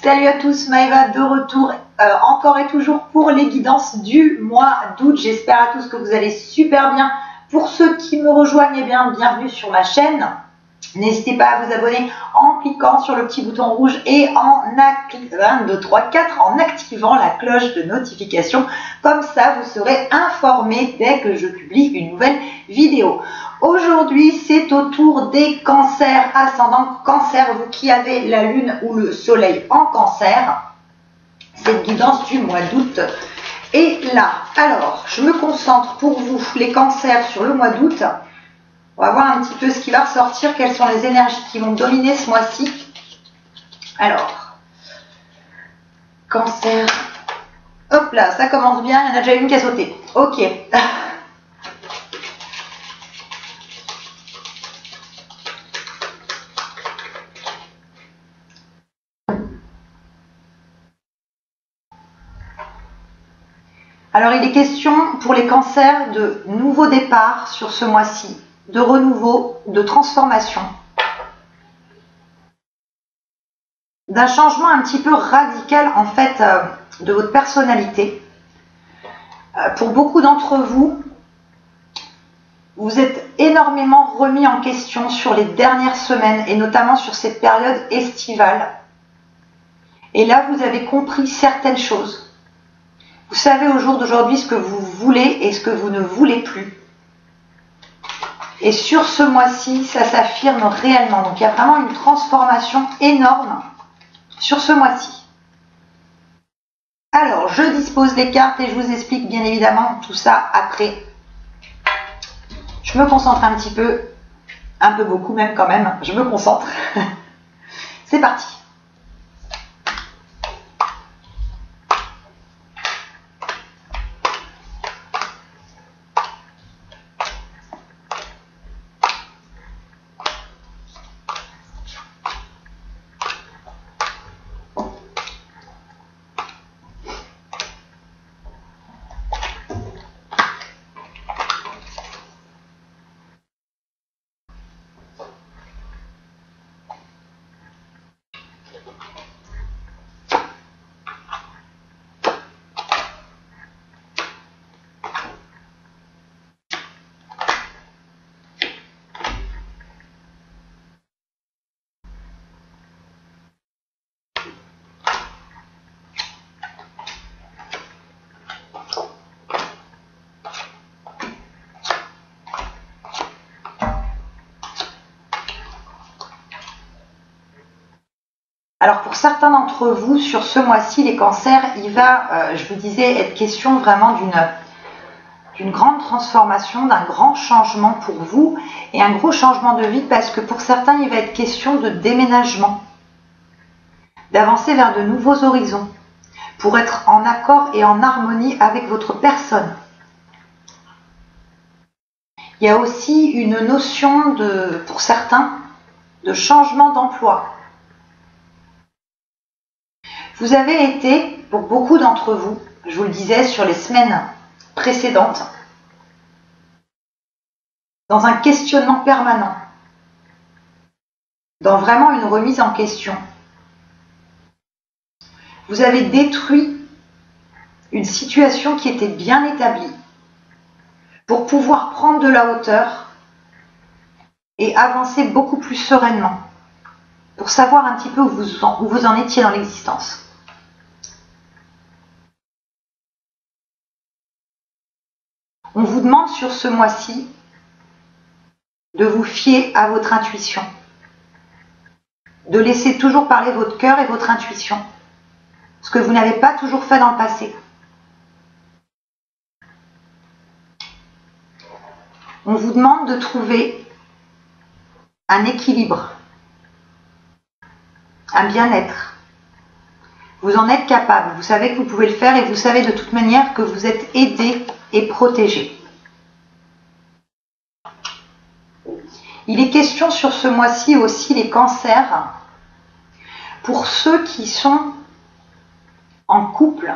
Salut à tous, Maëva de retour encore et toujours pour les guidances du mois d'août. J'espère à tous que vous allez super bien. Pour ceux qui me rejoignent, eh bien, bienvenue sur ma chaîne. N'hésitez pas à vous abonner en cliquant sur le petit bouton rouge et en activant la cloche de notification. Comme ça, vous serez informés dès que je publie une nouvelle vidéo. Aujourd'hui, c'est au tour des cancers, ascendant cancer, vous qui avez la lune ou le soleil en cancer. Cette guidance du mois d'août est là. Alors, je me concentre pour vous, les cancers, sur le mois d'août. On va voir un petit peu ce qui va ressortir, quelles sont les énergies qui vont dominer ce mois-ci. Alors, cancer, hop là, ça commence bien, il y en a déjà une qui a sauté. Ok. Alors, il est question pour les cancers de nouveaux départs sur ce mois-ci, de renouveau, de transformation, d'un changement un petit peu radical en fait de votre personnalité. Pour beaucoup d'entre vous, vous êtes énormément remis en question sur les dernières semaines et notamment sur cette période estivale. Et là, vous avez compris certaines choses. Vous savez au jour d'aujourd'hui ce que vous voulez et ce que vous ne voulez plus. Et sur ce mois-ci, ça s'affirme réellement. Donc il y a vraiment une transformation énorme sur ce mois-ci. Alors, je dispose des cartes et je vous explique bien évidemment tout ça après. Je me concentre un petit peu, un peu beaucoup même quand même, je me concentre. C'est parti. Alors pour certains d'entre vous, sur ce mois-ci, les cancers, il va, je vous disais, être question vraiment d'une grande transformation, d'un grand changement pour vous et un gros changement de vie parce que pour certains, il va être question de déménagement, d'avancer vers de nouveaux horizons pour être en accord et en harmonie avec votre personne. Il y a aussi une notion pour certains, de changement d'emploi. Vous avez été, pour beaucoup d'entre vous, je vous le disais sur les semaines précédentes, dans un questionnement permanent, dans vraiment une remise en question. Vous avez détruit une situation qui était bien établie pour pouvoir prendre de la hauteur et avancer beaucoup plus sereinement, pour savoir un petit peu où vous en étiez dans l'existence. On vous demande sur ce mois-ci de vous fier à votre intuition, de laisser toujours parler votre cœur et votre intuition, ce que vous n'avez pas toujours fait dans le passé. On vous demande de trouver un équilibre, un bien-être. Vous en êtes capable, vous savez que vous pouvez le faire et vous savez de toute manière que vous êtes aidé et protégé. Il est question sur ce mois-ci aussi les cancers. Pour ceux qui sont en couple,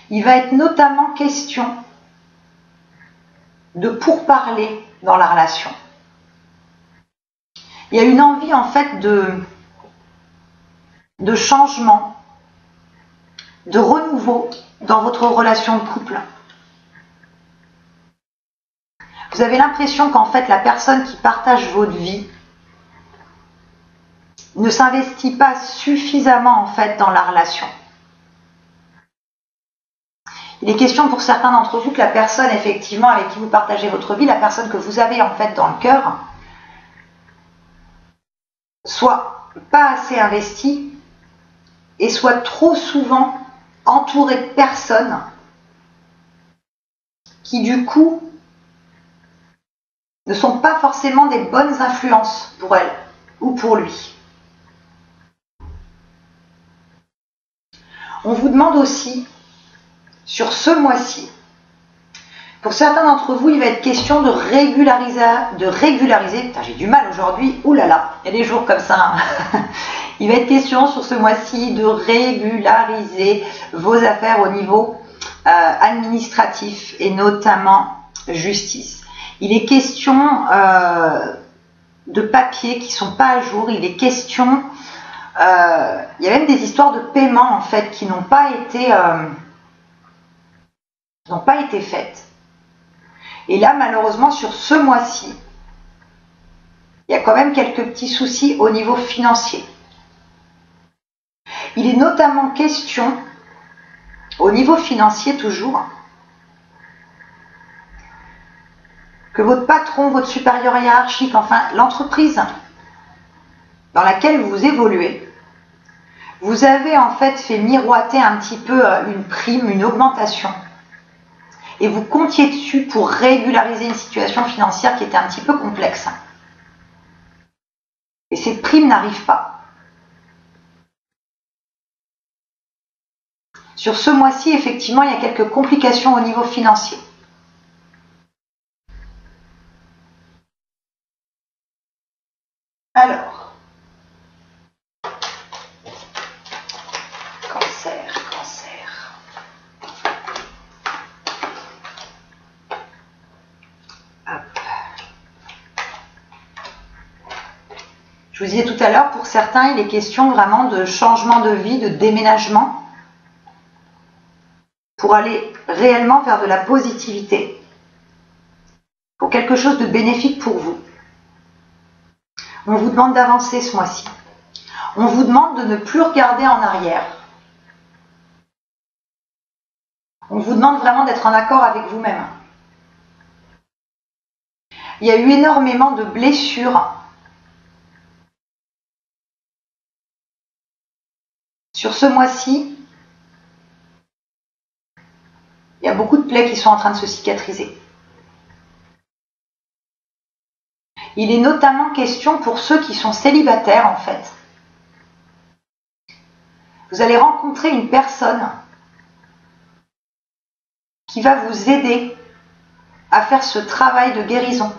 il va être notamment question de pourparler dans la relation. Il y a une envie en fait de changement, de renouveau dans votre relation de couple. Vous avez l'impression qu'en fait la personne qui partage votre vie ne s'investit pas suffisamment en fait dans la relation. Il est question pour certains d'entre vous que la personne effectivement avec qui vous partagez votre vie, la personne que vous avez en fait dans le cœur, soit pas assez investie et soit trop souvent entourée de personnes qui du coup ne sont pas forcément des bonnes influences pour elle ou pour lui. On vous demande aussi, sur ce mois-ci, pour certains d'entre vous, il va être question de régulariser, putain, j'ai du mal aujourd'hui, oulala, il y a des jours comme ça, hein. Il va être question sur ce mois-ci de régulariser vos affaires au niveau administratif et notamment justice. Il est question de papiers qui ne sont pas à jour, il est question, il y a même des histoires de paiement en fait qui n'ont pas été faites. Et là, malheureusement, sur ce mois-ci, il y a quand même quelques petits soucis au niveau financier. Il est notamment question, au niveau financier toujours, que votre patron, votre supérieur hiérarchique, enfin l'entreprise dans laquelle vous évoluez, vous avez en fait fait miroiter un petit peu une prime, une augmentation. Et vous comptiez dessus pour régulariser une situation financière qui était un petit peu complexe. Et cette prime n'arrive pas. Sur ce mois-ci, effectivement, il y a quelques complications au niveau financier. Alors, cancer. Hop. Je vous disais tout à l'heure, pour certains, il est question vraiment de changement de vie, de déménagement, pour aller réellement vers de la positivité, pour quelque chose de bénéfique pour vous. On vous demande d'avancer ce mois-ci. On vous demande de ne plus regarder en arrière. On vous demande vraiment d'être en accord avec vous-même. Il y a eu énormément de blessures sur ce mois-ci. Il y a beaucoup de plaies qui sont en train de se cicatriser. Il est notamment question pour ceux qui sont célibataires en fait. Vous allez rencontrer une personne qui va vous aider à faire ce travail de guérison.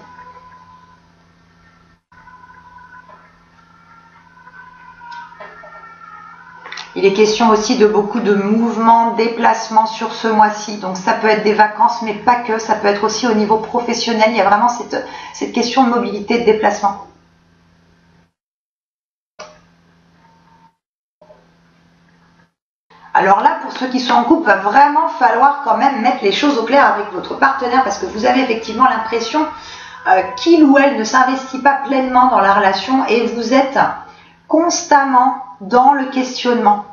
Il est question aussi de beaucoup de mouvements, déplacements sur ce mois-ci. Donc ça peut être des vacances, mais pas que. Ça peut être aussi au niveau professionnel. Il y a vraiment cette question de mobilité, de déplacement. Alors là, pour ceux qui sont en couple, il va vraiment falloir quand même mettre les choses au clair avec votre partenaire parce que vous avez effectivement l'impression qu'il ou elle ne s'investit pas pleinement dans la relation et vous êtes constamment dans le questionnement.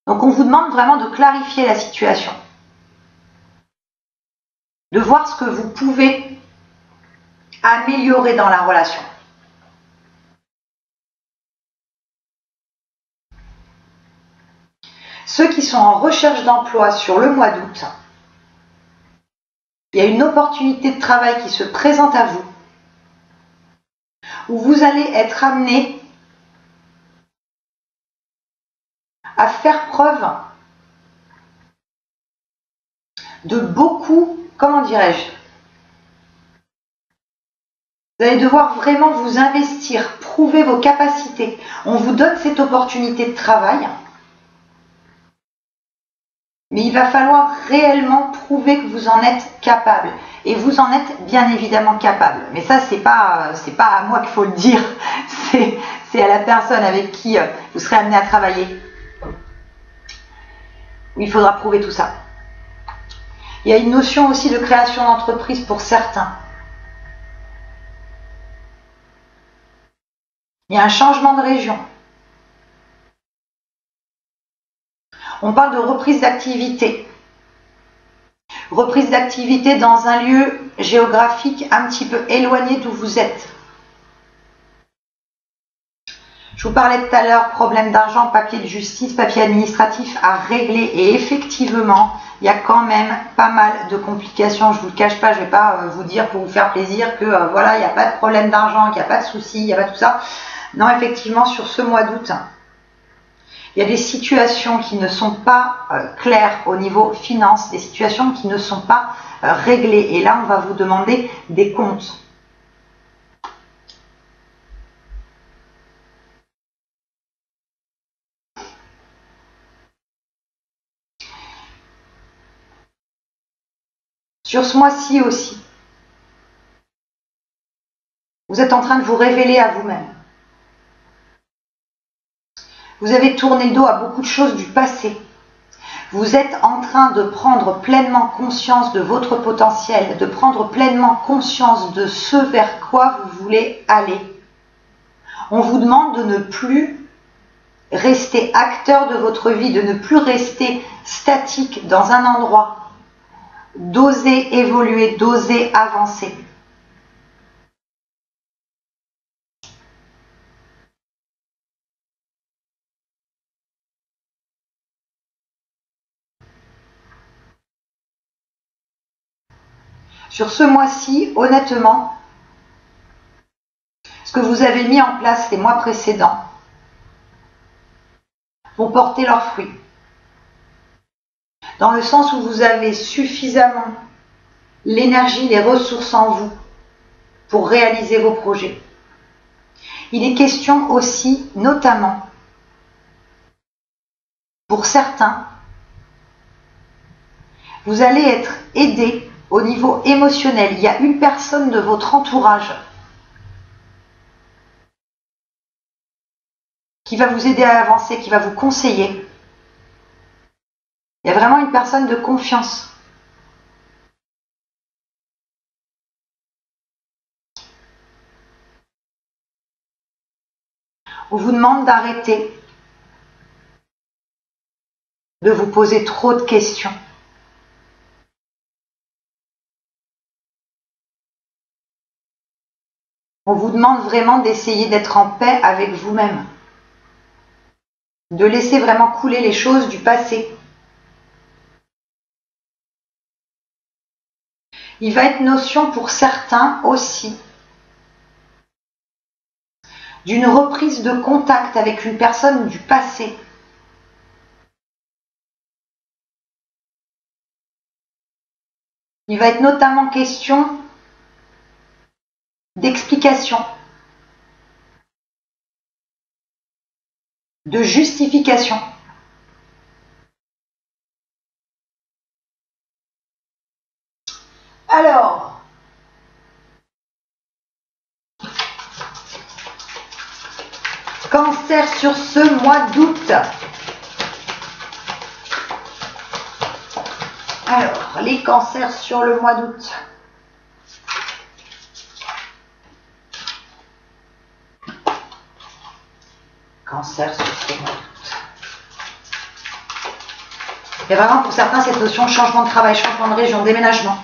Donc on vous demande vraiment de clarifier la situation, de voir ce que vous pouvez améliorer dans la relation. Ceux qui sont en recherche d'emploi sur le mois d'août, il y a une opportunité de travail qui se présente à vous, où vous allez être amené à faire preuve de beaucoup, comment dirais-je, vous allez devoir vraiment vous investir, prouver vos capacités. On vous donne cette opportunité de travail, Mais il va falloir réellement prouver que vous en êtes capable. Et vous en êtes bien évidemment capable. Mais ça, c'est pas à moi qu'il faut le dire. C'est à la personne avec qui vous serez amené à travailler. Il faudra prouver tout ça. Il y a une notion aussi de création d'entreprise pour certains. Il y a un changement de région. On parle de reprise d'activité. Reprise d'activité dans un lieu géographique un petit peu éloigné d'où vous êtes. Je vous parlais tout à l'heure, problème d'argent, papier de justice, papier administratif à régler. Et effectivement, il y a quand même pas mal de complications. Je ne vous le cache pas, je ne vais pas vous dire pour vous faire plaisir que voilà, il n'y a pas de problème d'argent, qu'il n'y a pas de souci, il n'y a pas tout ça. Non, effectivement, sur ce mois d'août, il y a des situations qui ne sont pas claires au niveau finance, des situations qui ne sont pas réglées. Et là, on va vous demander des comptes. Sur ce mois-ci aussi, vous êtes en train de vous révéler à vous-même. Vous avez tourné le dos à beaucoup de choses du passé. Vous êtes en train de prendre pleinement conscience de votre potentiel, de prendre pleinement conscience de ce vers quoi vous voulez aller. On vous demande de ne plus rester acteur de votre vie, de ne plus rester statique dans un endroit, d'oser évoluer, d'oser avancer. Sur ce mois-ci, honnêtement, ce que vous avez mis en place les mois précédents vont porter leurs fruits. Dans le sens où vous avez suffisamment l'énergie, les ressources en vous pour réaliser vos projets. Il est question aussi, notamment, pour certains, vous allez être aidé au niveau émotionnel. Il y a une personne de votre entourage qui va vous aider à avancer, qui va vous conseiller. Il y a vraiment une personne de confiance. On vous demande d'arrêter de vous poser trop de questions. On vous demande vraiment d'essayer d'être en paix avec vous-même. De laisser vraiment couler les choses du passé. Il va être notion pour certains aussi d'une reprise de contact avec une personne du passé. Il va être notamment question d'explication, de justification. Alors, Cancer sur ce mois d'août. Alors, les cancers sur le mois d'août. Cancer sur ce mois d'août. Il y a vraiment pour certains cette notion de changement de travail, changement de région, déménagement,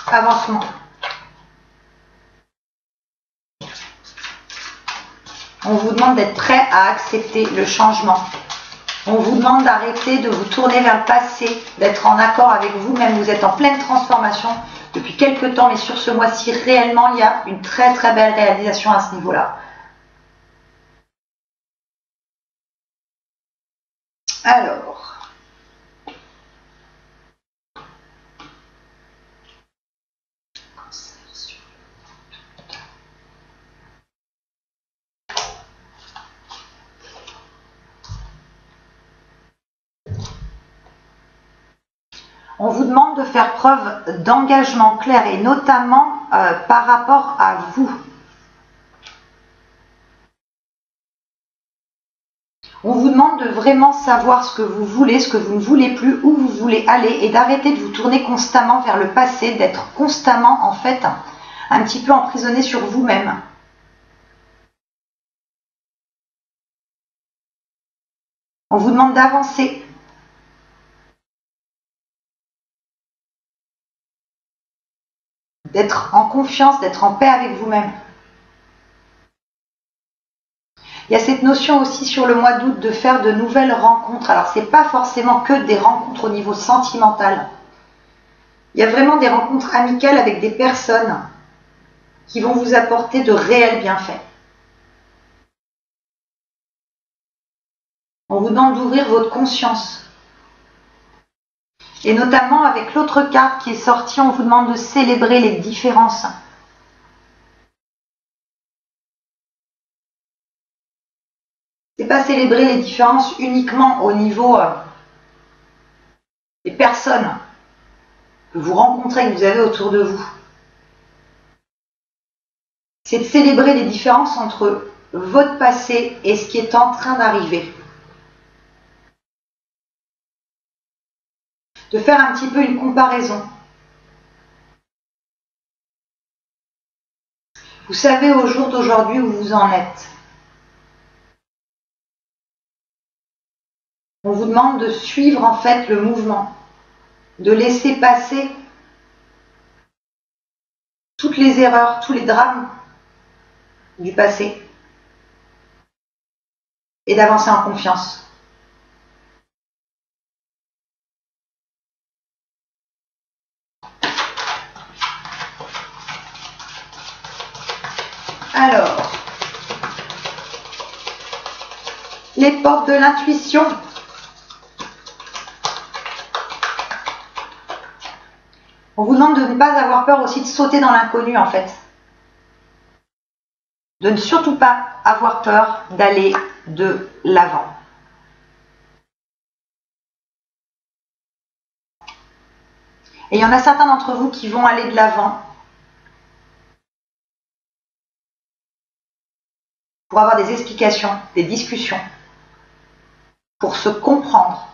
avancement. On vous demande d'être prêt à accepter le changement. On vous demande d'arrêter de vous tourner vers le passé, d'être en accord avec vous-même. Vous êtes en pleine transformation depuis quelques temps, mais sur ce mois-ci, réellement, il y a une très très belle réalisation à ce niveau-là. Alors, On vous demande de faire preuve d'engagement clair et notamment par rapport à vous. On vous demande de vraiment savoir ce que vous voulez, ce que vous ne voulez plus, où vous voulez aller et d'arrêter de vous tourner constamment vers le passé, d'être constamment en fait un petit peu emprisonné sur vous-même. On vous demande d'avancer. D'être en confiance, d'être en paix avec vous-même. Il y a cette notion aussi sur le mois d'août de faire de nouvelles rencontres. Alors, ce n'est pas forcément que des rencontres au niveau sentimental. Il y a vraiment des rencontres amicales avec des personnes qui vont vous apporter de réels bienfaits. On vous demande d'ouvrir votre conscience. Et notamment avec l'autre carte qui est sortie, on vous demande de célébrer les différences. C'est pas célébrer les différences uniquement au niveau des personnes que vous rencontrez, que vous avez autour de vous. C'est de célébrer les différences entre votre passé et ce qui est en train d'arriver. De faire un petit peu une comparaison. Vous savez au jour d'aujourd'hui où vous en êtes. On vous demande de suivre en fait le mouvement, de laisser passer toutes les erreurs, tous les drames du passé et d'avancer en confiance. Alors, les portes de l'intuition. On vous demande de ne pas avoir peur aussi de sauter dans l'inconnu en fait. De ne surtout pas avoir peur d'aller de l'avant. Et il y en a certains d'entre vous qui vont aller de l'avant pour avoir des explications, des discussions, pour se comprendre,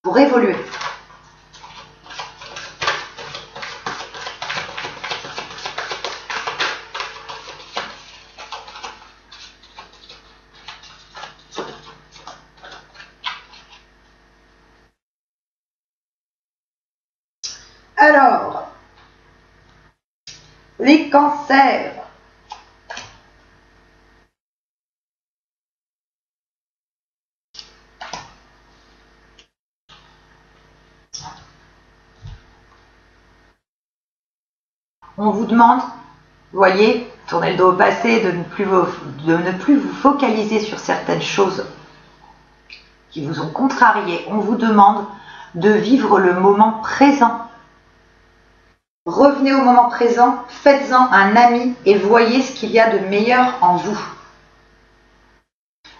pour évoluer. Alors, les cancers. On vous demande, vous voyez, tournez le dos au passé, de ne plus vous focaliser sur certaines choses qui vous ont contrarié. On vous demande de vivre le moment présent. Revenez au moment présent, faites-en un ami et voyez ce qu'il y a de meilleur en vous.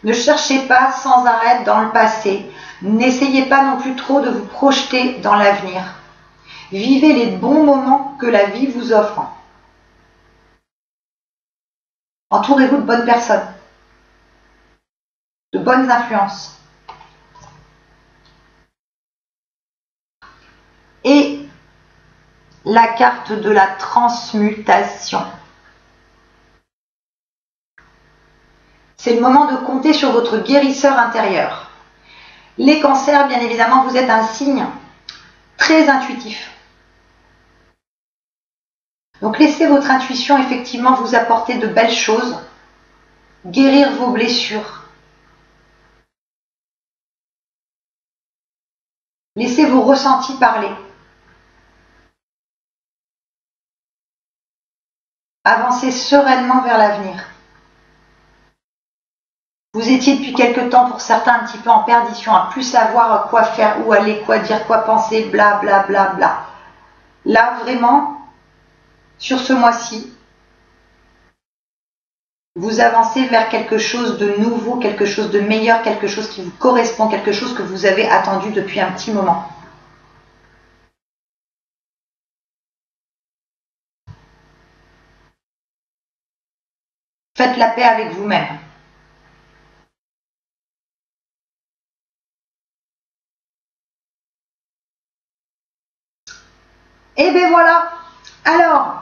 Ne cherchez pas sans arrêt dans le passé. N'essayez pas non plus trop de vous projeter dans l'avenir. Vivez les bons moments que la vie vous offre. Entourez-vous de bonnes personnes, de bonnes influences. Et la carte de la transmutation. C'est le moment de compter sur votre guérisseur intérieur. Les cancers, bien évidemment, vous êtes un signe très intuitif. Donc laissez votre intuition effectivement vous apporter de belles choses, guérir vos blessures. Laissez vos ressentis parler. Avancez sereinement vers l'avenir. Vous étiez depuis quelque temps pour certains un petit peu en perdition, à plus savoir quoi faire, où aller, quoi dire, quoi penser, bla bla bla bla. Là vraiment, sur ce mois-ci, vous avancez vers quelque chose de nouveau, quelque chose de meilleur, quelque chose qui vous correspond, quelque chose que vous avez attendu depuis un petit moment. faites la paix avec vous-même. Et bien voilà. Alors,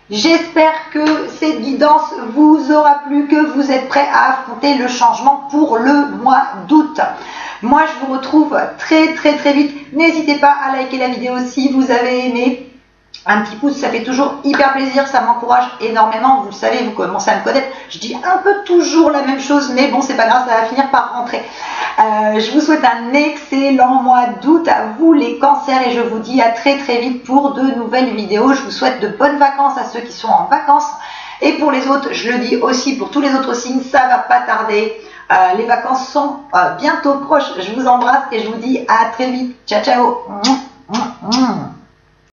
j'espère que cette guidance vous aura plu, que vous êtes prêts à affronter le changement pour le mois d'août. Moi, je vous retrouve très vite. N'hésitez pas à liker la vidéo si vous avez aimé. Un petit pouce, ça fait toujours hyper plaisir, ça m'encourage énormément. Vous le savez, vous commencez à me connaître. Je dis un peu toujours la même chose, mais bon, c'est pas grave, ça va finir par rentrer. Je vous souhaite un excellent mois d'août à vous les cancers et je vous dis à très vite pour de nouvelles vidéos. Je vous souhaite de bonnes vacances à ceux qui sont en vacances. Et pour les autres, je le dis aussi pour tous les autres signes, ça va pas tarder. Les vacances sont bientôt proches. Je vous embrasse et je vous dis à très vite. Ciao, ciao.